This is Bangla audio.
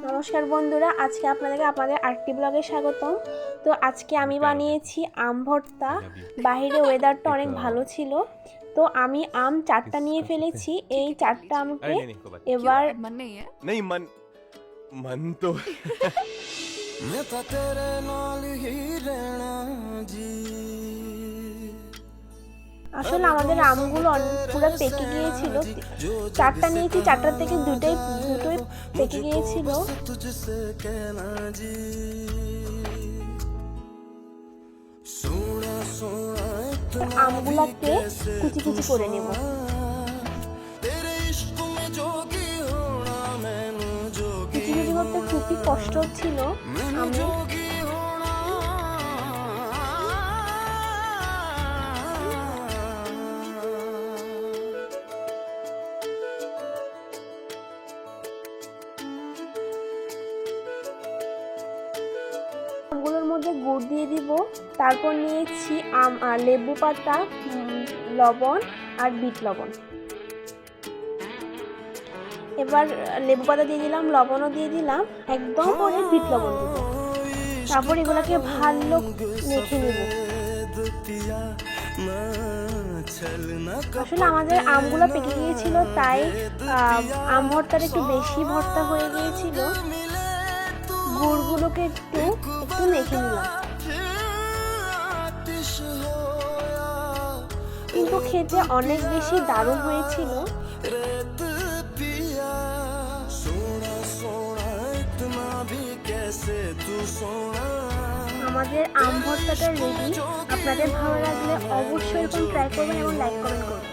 নমস্কার বন্ধুরা, আজকে আপনাদেরকে আপনাদের আরেকটি ব্লগে স্বাগতম। তো আজকে আমি বানিয়েছি আম ভর্তা। বাইরে ওয়েদারটা অনেক ভালো ছিল, তো আমি আম 4টা নিয়ে ফেলেছি। এই 4টা আমকে এবার नहीं मन मन तो আসলে আমাদের আমগুলো পুরো পেকে গিয়েছিল। 4টা নিয়েছি, 4টার থেকে দুটোই পেকে গিয়েছিল। আমগুলাকে কুচি কুচি করে নেব। কুচি কুচি করতে খুবই কষ্ট হচ্ছিল। আমি আমগুলোর মধ্যে গুড় দিয়ে দিব। তারপর নিয়েছি লেবু পাতা, লবণ আর বিট লবণ। এবার লেবু পাতা দিয়ে দিলাম, লবণও দিয়ে দিলাম, একদম পরে বিট লবণ দিব। তারপর এগুলাকে ভালো মেখে নেব। আসলে আমাদের আমগুলো পেকে গিয়েছিল, তাই আম ভর্তাটা একটু বেশি ভর্তা হয়ে গিয়েছিল। গুড়গুলোকে একটু মেখে নিলাম, কিন্তু খেতে অনেক বেশি দারুণ হয়েছিল। আমাদের আম ভর্তাটা রেডি। আপনাদের ভালো লাগলে অবশ্যই এরকম ট্রাই করবেন এবং লাইক কমেন্ট করবেন।